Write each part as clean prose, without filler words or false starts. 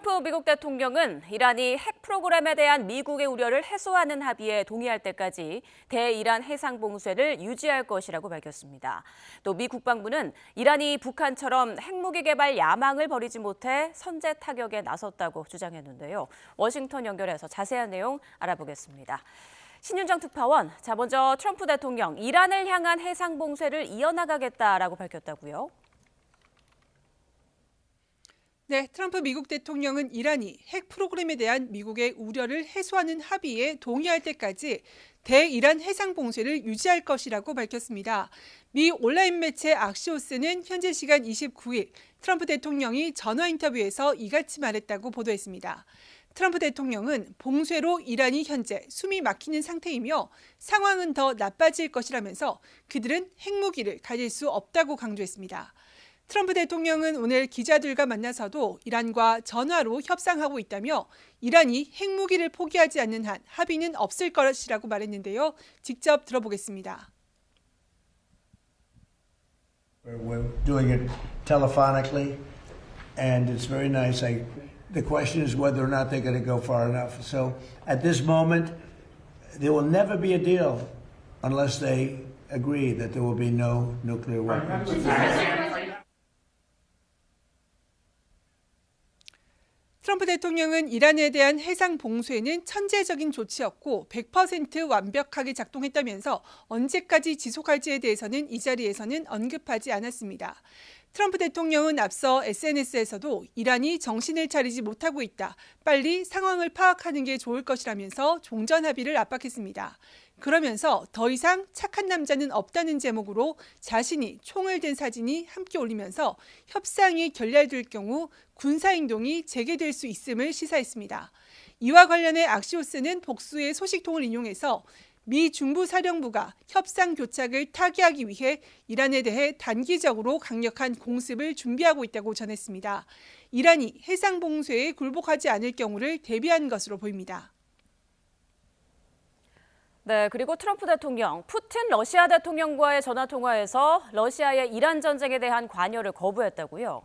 트럼프 미국 대통령은 이란이 핵 프로그램에 대한 미국의 우려를 해소하는 합의에 동의할 때까지 대이란 해상 봉쇄를 유지할 것이라고 밝혔습니다. 또 미 국방부는 이란이 북한처럼 핵무기 개발 야망을 버리지 못해 선제 타격에 나섰다고 주장했는데요. 워싱턴 연결해서 자세한 내용 알아보겠습니다. 신윤정 특파원, 먼저 트럼프 대통령 이란을 향한 해상 봉쇄를 이어나가겠다라고 밝혔다고요? 네, 트럼프 미국 대통령은 이란이 핵 프로그램에 대한 미국의 우려를 해소하는 합의에 동의할 때까지 대이란 해상 봉쇄를 유지할 것이라고 밝혔습니다. 미 온라인 매체 악시오스는 현재 시간 29일 트럼프 대통령이 전화 인터뷰에서 이같이 말했다고 보도했습니다. 트럼프 대통령은 봉쇄로 이란이 현재 숨이 막히는 상태이며 상황은 더 나빠질 것이라면서 그들은 핵무기를 가질 수 없다고 강조했습니다. 트럼프 대통령은 오늘 기자들과 만나서도 이란과 전화로 협상하고 있다며 이란이 핵무기를 포기하지 않는 한 합의는 없을 것이라고 말했는데요. 직접 들어보겠습니다. We're doing it telephonically, and it's very nice. The question is whether or not they're going to go far enough. So at this moment, there will never be a deal unless they agree that there will be no nuclear weapons. 트럼프 대통령은 이란에 대한 해상 봉쇄는 천재적인 조치였고 100% 완벽하게 작동했다면서 언제까지 지속할지에 대해서는 이 자리에서는 언급하지 않았습니다. 트럼프 대통령은 앞서 SNS에서도 이란이 정신을 차리지 못하고 있다. 빨리 상황을 파악하는 게 좋을 것이라면서 종전 합의를 압박했습니다. 그러면서 더 이상 착한 남자는 없다는 제목으로 자신이 총을 든 사진이 함께 올리면서 협상이 결렬될 경우 군사행동이 재개될 수 있음을 시사했습니다. 이와 관련해 악시오스는 복수의 소식통을 인용해서 미 중부사령부가 협상 교착을 타개하기 위해 이란에 대해 단기적으로 강력한 공습을 준비하고 있다고 전했습니다. 이란이 해상 봉쇄에 굴복하지 않을 경우를 대비한 것으로 보입니다. 네, 그리고 트럼프 대통령, 푸틴 러시아 대통령과의 전화통화에서 러시아의 이란 전쟁에 대한 관여를 거부했다고요?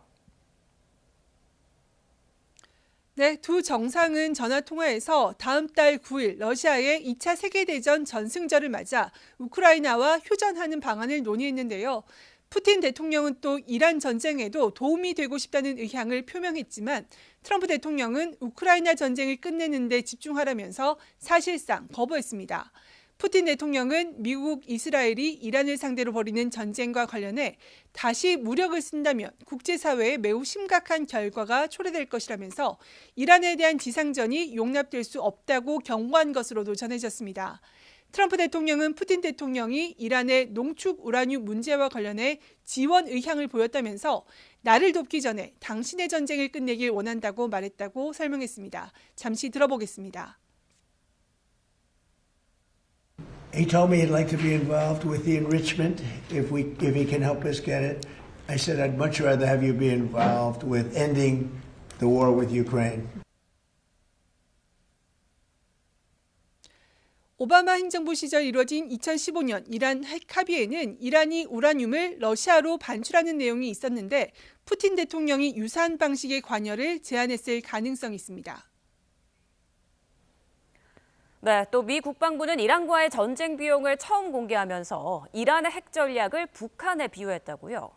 네, 두 정상은 전화통화에서 다음 달 9일 러시아의 2차 세계대전 전승절을 맞아 우크라이나와 휴전하는 방안을 논의했는데요. 푸틴 대통령은 또 이란 전쟁에도 도움이 되고 싶다는 의향을 표명했지만 트럼프 대통령은 우크라이나 전쟁을 끝내는 데 집중하라면서 사실상 거부했습니다. 푸틴 대통령은 미국, 이스라엘이 이란을 상대로 벌이는 전쟁과 관련해 다시 무력을 쓴다면 국제사회에 매우 심각한 결과가 초래될 것이라면서 이란에 대한 지상전이 용납될 수 없다고 경고한 것으로도 전해졌습니다. 트럼프 대통령은 푸틴 대통령이 이란의 농축 우라늄 문제와 관련해 지원 의향을 보였다면서 나를 돕기 전에 당신의 전쟁을 끝내길 원한다고 말했다고 설명했습니다. 잠시 들어보겠습니다. He told me he'd like to be involved with the enrichment if he can help us get it. I said I'd much rather have you be involved with ending the war with Ukraine. 오바마 행정부 시절 이루어진 2015년 이란 핵 합의에는 이란이 우라늄을 러시아로 반출하는 내용이 있었는데 푸틴 대통령이 유사한 방식의 관여를 제안했을 가능성이 있습니다. 네, 또 미 국방부는 이란과의 전쟁 비용을 처음 공개하면서 이란의 핵 전략을 북한에 비유했다고요?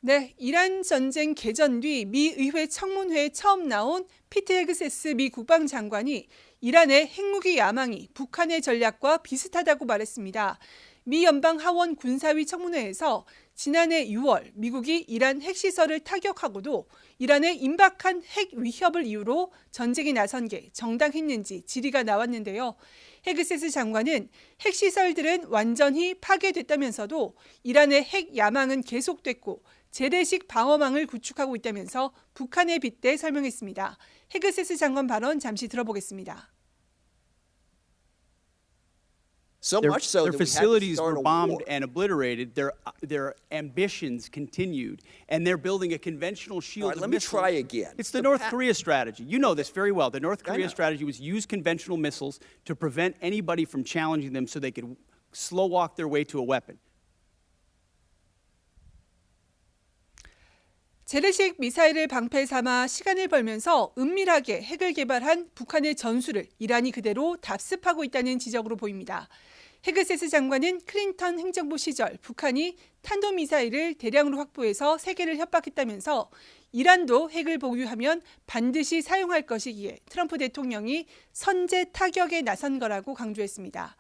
네, 이란 전쟁 개전 뒤 미 의회 청문회에 처음 나온 피트 헤그세스 미 국방장관이 이란의 핵무기 야망이 북한의 전략과 비슷하다고 말했습니다. 미 연방하원 군사위 청문회에서 지난해 6월 미국이 이란 핵시설을 타격하고도 이란의 임박한 핵 위협을 이유로 전쟁에 나선 게 정당했는지 질의가 나왔는데요. 헤그세스 장관은 핵시설들은 완전히 파괴됐다면서도 이란의 핵 야망은 계속됐고 재래식 방어망을 구축하고 있다면서 북한에 빗대 설명했습니다. 헤그세스 장관 발언 잠시 들어보겠습니다. So much so that their facilities were bombed and obliterated. Their ambitions continued, and they're building a conventional shield. Let me try again. It's the North Korea strategy. You know this very well. The North Korea strategy was use conventional missiles to prevent anybody from challenging them, so they could slow walk their way to a weapon. 재래식 미사일을 방패 삼아 시간을 벌면서 은밀하게 핵을 개발한 북한의 전술을 이란이 그대로 답습하고 있다는 지적으로 보입니다. 헤그세스 장관은 클린턴 행정부 시절 북한이 탄도미사일을 대량으로 확보해서 세계를 협박했다면서 이란도 핵을 보유하면 반드시 사용할 것이기에 트럼프 대통령이 선제 타격에 나선 거라고 강조했습니다.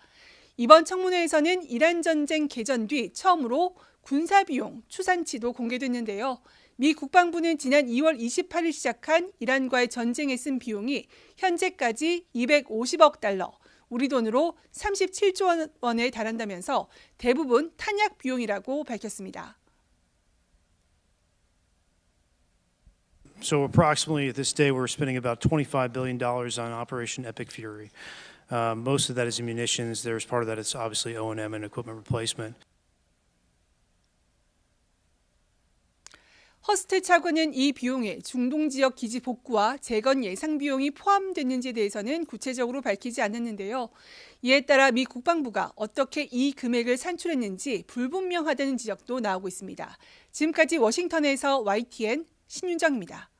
이번 청문회에서는 이란 전쟁 개전 뒤 처음으로 군사비용 추산치도 공개됐는데요. 미 국방부는 지난 2월 28일 시작한 이란과의 전쟁에 쓴 비용이 현재까지 250억 달러, 우리 돈으로 37조 원에 달한다면서 대부분 탄약 비용이라고 밝혔습니다. So approximately at this day, we're spending about $25 billion on Operation Epic Fury. Most of that is munitions. There's part of that is obviously O&M and equipment replacement. 허스트 차관은 이 비용에 중동 지역 기지 복구와 재건 예상 비용이 포함됐는지에 대해서는 구체적으로 밝히지 않았는데요. 이에 따라 미 국방부가 어떻게 이 금액을 산출했는지 불분명하다는 지적도 나오고 있습니다. 지금까지 워싱턴에서 YTN 신윤정입니다.